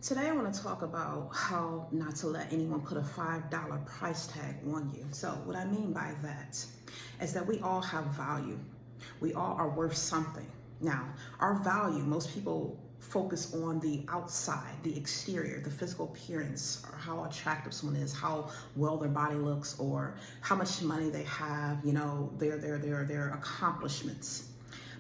Today I want to talk about how not to let anyone put a $5 price tag on you. So what I mean by that is that we all have value. We all are worth something. Now, our value, most people focus on the outside, the exterior, the physical appearance, or how attractive someone is, how well their body looks, or how much money they have, their accomplishments.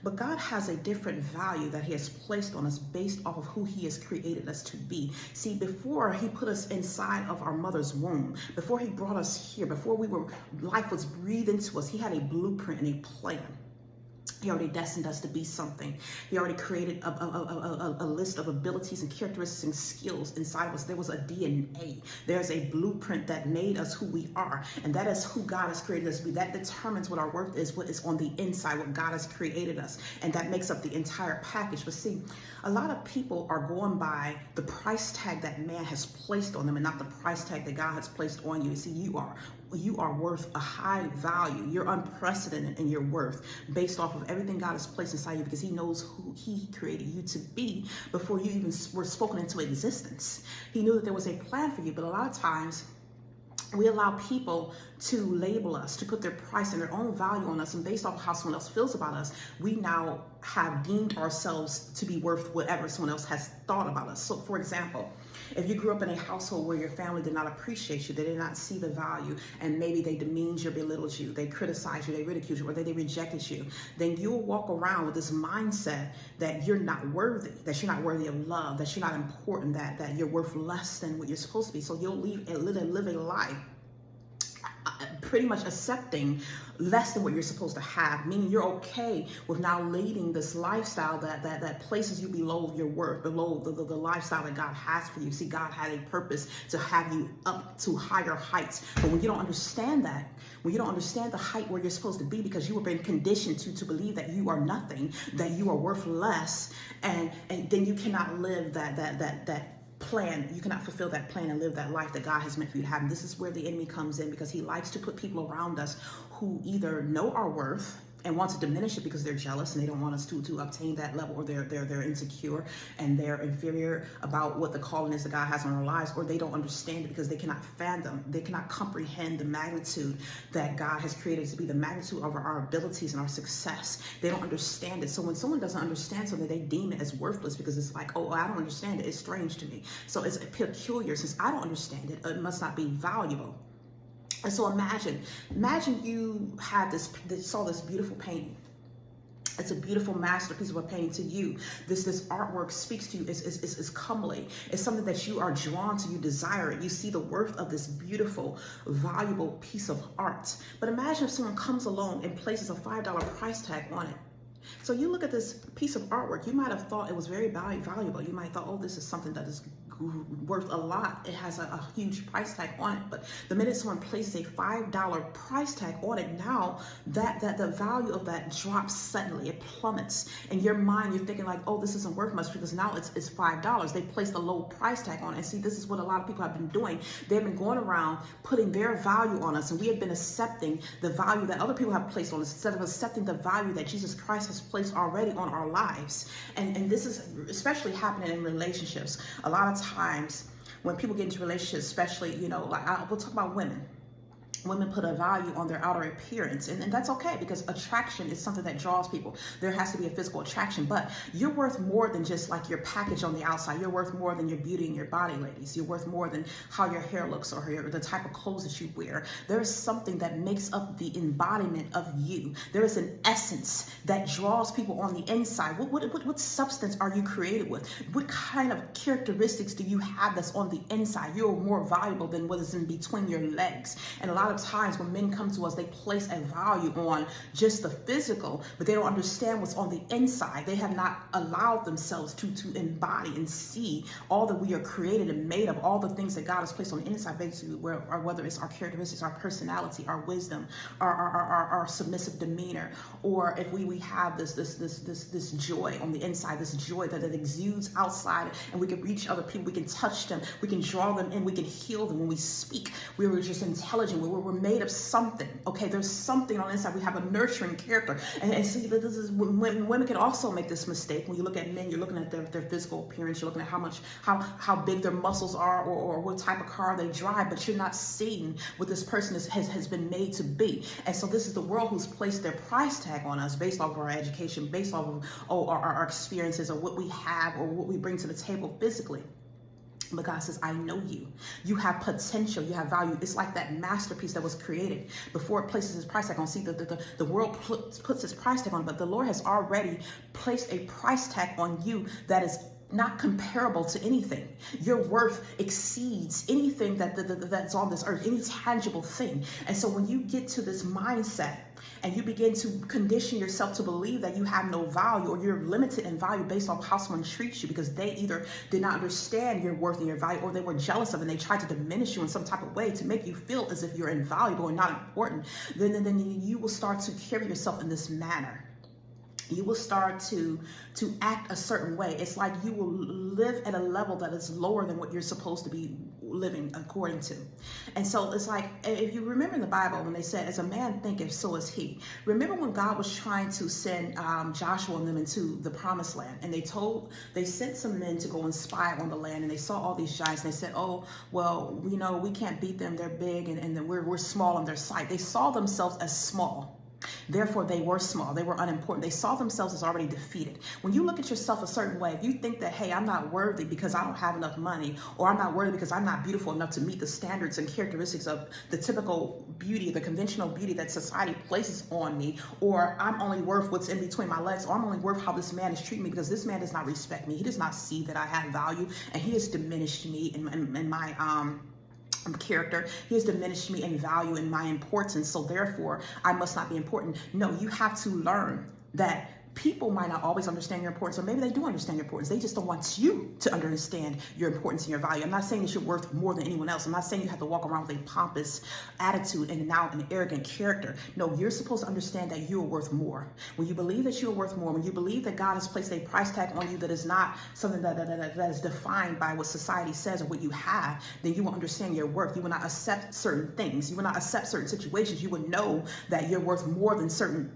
But God has a different value that He has placed on us based off of who He has created us to be. See, before He put us inside of our mother's womb, before He brought us here, life was breathed into us, He had a blueprint and a plan. He already destined us to be something. He already created a list of abilities and characteristics and skills inside of us. There was a DNA. There's a blueprint that made us who we are. And that is who God has created us to be. That determines what our worth is, what is on the inside, what God has created us. And that makes up the entire package. But see, a lot of people are going by the price tag that man has placed on them and not the price tag that God has placed on you. See, you are worth a high value. You're unprecedented in your worth based off of everything God has placed inside you, because He knows who He created you to be before you even were spoken into existence. He knew that there was a plan for you, but a lot of times we allow people to label us, to put their price and their own value on us, and based off of how someone else feels about us, we now have deemed ourselves to be worth whatever someone else has thought about us. So for example, if you grew up in a household where your family did not appreciate you, they did not see the value, and maybe they demeaned you, belittled you, they criticized you, they ridiculed you, or they rejected you, then you'll walk around with this mindset that you're not worthy, that you're not worthy of love, that you're not important, that you're worth less than what you're supposed to be. So you'll live a life pretty much accepting less than what you're supposed to have, meaning you're okay with now leading this lifestyle that places you below your worth, below the lifestyle that God has for you. See, God had a purpose to have you up to higher heights. But when you don't understand that, when you don't understand the height where you're supposed to be, because you have been conditioned to believe that you are nothing, that you are worth less, and then you cannot live that plan. You cannot fulfill that plan and live that life that God has meant for you to have. And this is where the enemy comes in, because he likes to put people around us who either know our worth and want to diminish it because they're jealous and they don't want us to obtain that level, or they're insecure and they're inferior about what the calling is that God has on our lives, or they don't understand it because they cannot fathom, they cannot comprehend the magnitude that God has created to be, the magnitude of our abilities and our success. They don't understand it. So when someone doesn't understand something, they deem it as worthless because it's like, oh, I don't understand it. It's strange to me. So it's peculiar. Since I don't understand it, it must not be valuable. And so imagine you had saw this beautiful painting. It's a beautiful masterpiece of a painting to you. This artwork speaks to you. It's comely. It's something that you are drawn to. You desire it. You see the worth of this beautiful, valuable piece of art. But imagine if someone comes along and places a $5 price tag on it. So you look at this piece of artwork, you might have thought it was very valuable. You might have thought, oh, this is something that is worth a lot. It has a huge price tag on it. But the minute someone places a $5 price tag on it, now that the value of that drops suddenly. It plummets. In your mind, you're thinking like, oh, this isn't worth much because now it's $5. They placed a low price tag on it. And see, this is what a lot of people have been doing. They've been going around putting their value on us, and we have been accepting the value that other people have placed on us instead of accepting the value that Jesus Christ has placed already on our lives. And this is especially happening in relationships. A lot of times when people get into relationships, especially, we'll talk about women. Women put a value on their outer appearance, and that's okay, because attraction is something that draws people. There has to be a physical attraction, but you're worth more than just like your package on the outside. You're worth more than your beauty and your body, ladies. You're worth more than how your hair looks or the type of clothes that you wear. There is something that makes up the embodiment of you. There is an essence that draws people on the inside. What substance are you created with? What kind of characteristics do you have that's on the inside? You're more valuable than what is in between your legs. And a lot of times when men come to us, they place a value on just the physical, but they don't understand what's on the inside. They have not allowed themselves to embody and see all that we are created and made of, all the things that God has placed on the inside, basically, whether it's our characteristics, our personality, our wisdom, our submissive demeanor, or if we have this joy on the inside, this joy that exudes outside, and we can reach other people, we can touch them, we can draw them in, we can heal them. When we speak, we were just intelligent, we're made of something. Okay, there's something on the inside. We have a nurturing character. And see, this is when women can also make this mistake. When you look at men, you're looking at their physical appearance. You're looking at how big their muscles are, or what type of car they drive, but you're not seeing what this person has been made to be. And so this is the world who's placed their price tag on us based off of our education, based off of our experiences, or what we have, or what we bring to the table physically. But God says, I know you. You have potential. You have value. It's like that masterpiece that was created before it places its price tag on. See, the world puts its price tag on, but the Lord has already placed a price tag on you that is not comparable to anything. Your worth exceeds anything that's on this earth, any tangible thing. And so when you get to this mindset and you begin to condition yourself to believe that you have no value, or you're limited in value based on how someone treats you, because they either did not understand your worth and your value, or they were jealous of it and they tried to diminish you in some type of way to make you feel as if you're invaluable and not important, then you will start to carry yourself in this manner. You will start to act a certain way. It's like you will live at a level that is lower than what you're supposed to be living according to. And so it's like, if you remember in the Bible, when they said, as a man thinketh, so is he. Remember when God was trying to send Joshua and them into the promised land, and they sent some men to go and spy on the land, and they saw all these giants, and they said, oh, well, we can't beat them. They're big, and we're small in their sight. They saw themselves as small. Therefore, they were small. They were unimportant. They saw themselves as already defeated. When you look at yourself a certain way, if you think that, hey, I'm not worthy because I don't have enough money, or I'm not worthy because I'm not beautiful enough to meet the standards and characteristics of the typical beauty, the conventional beauty that society places on me, or I'm only worth what's in between my legs, or I'm only worth how this man is treating me because this man does not respect me. He does not see that I have value, and he has diminished me in my character. He has diminished me in value and my importance, so therefore I must not be important. No, you have to learn that people might not always understand your importance, or maybe they do understand your importance. They just don't want you to understand your importance and your value. I'm not saying that you're worth more than anyone else. I'm not saying you have to walk around with a pompous attitude and now an arrogant character. No, you're supposed to understand that you're worth more. When you believe that you're worth more, when you believe that God has placed a price tag on you that is not something that is defined by what society says or what you have, then you will understand your worth. You will not accept certain things. You will not accept certain situations. You will know that you're worth more than certain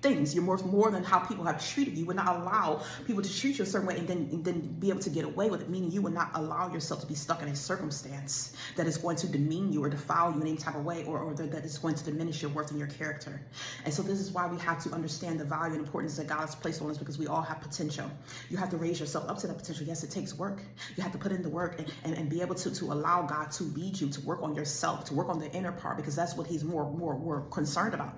things. You're worth more than how people have treated you. You would not allow people to treat you a certain way and then be able to get away with it, meaning you would not allow yourself to be stuck in a circumstance that is going to demean you or defile you in any type of way, or that is going to diminish your worth and your character. And so this is why we have to understand the value and importance that God has placed on us, because we all have potential. You have to raise yourself up to that potential. Yes, it takes work. You have to put in the work and be able to allow God to lead you, to work on yourself, to work on the inner part, because that's what he's more concerned about.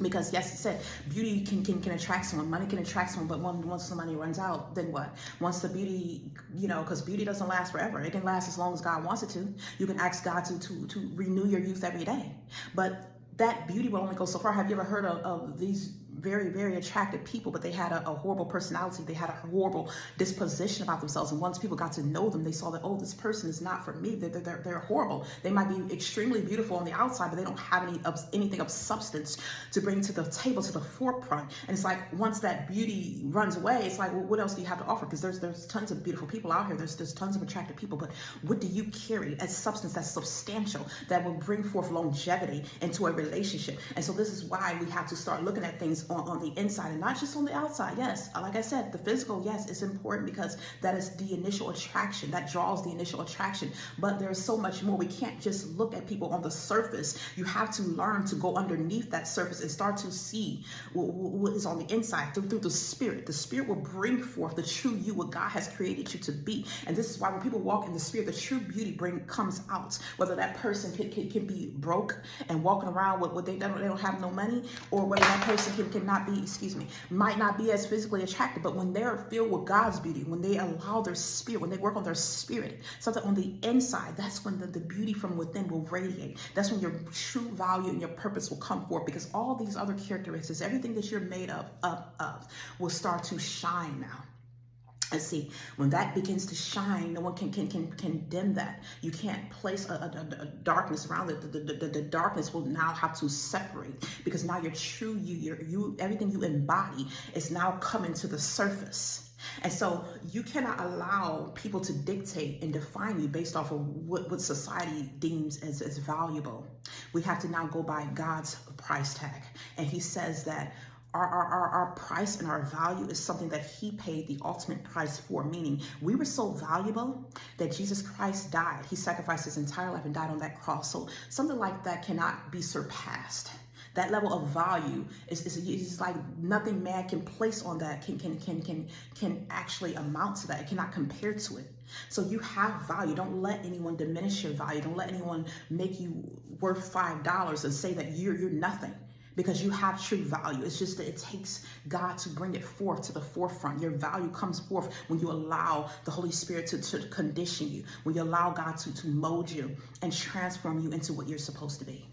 Because yes, it said beauty can attract someone, money can attract someone, but once the money runs out, then what? Once the beauty, because beauty doesn't last forever. It can last as long as God wants it to. You can ask God to renew your youth every day. But that beauty will only go so far. Have you ever heard of these very, very attractive people, but they had a horrible personality. They had a horrible disposition about themselves. And once people got to know them, they saw that, oh, this person is not for me. They're horrible. They might be extremely beautiful on the outside, but they don't have anything of substance to bring to the table, to the forefront. And it's like, once that beauty runs away, it's like, well, what else do you have to offer? Because there's tons of beautiful people out here. There's tons of attractive people, but what do you carry as substance that's substantial, that will bring forth longevity into a relationship? And so this is why we have to start looking at things on the inside and not just on the outside. Yes, like I said, the physical, yes, it's important because that is the initial attraction, that draws the initial attraction. But there's so much more. We can't just look at people on the surface. You have to learn to go underneath that surface and start to see what is on the inside through the Spirit. The Spirit will bring forth the true you, what God has created you to be. And this is why when people walk in the Spirit, the true beauty comes out. Whether that person can be broke and walking around with what they don't have no money, or whether that person might not be as physically attractive, but when they're filled with God's beauty, when they allow their spirit, when they work on their spirit, something on the inside, that's when the beauty from within will radiate. That's when your true value and your purpose will come forth, because all these other characteristics, everything that you're made of will start to shine now. And see, when that begins to shine, no one can dim that. You can't place a darkness around it. The darkness will now have to separate, because now your true you, everything you embody is now coming to the surface. And so you cannot allow people to dictate and define you based off of what society deems as valuable. We have to now go by God's price tag. And he says that our price and our value is something that he paid the ultimate price for, meaning we were so valuable that Jesus Christ died. He sacrificed his entire life and died on that cross. So something like that cannot be surpassed. That level of value is like nothing man can place on that can actually amount to that. It cannot compare to it. So you have value. Don't let anyone diminish your value. Don't let anyone make you worth $5 and say that you're nothing, because you have true value. It's just that it takes God to bring it forth to the forefront. Your value comes forth when you allow the Holy Spirit to condition you, when you allow God to mold you and transform you into what you're supposed to be.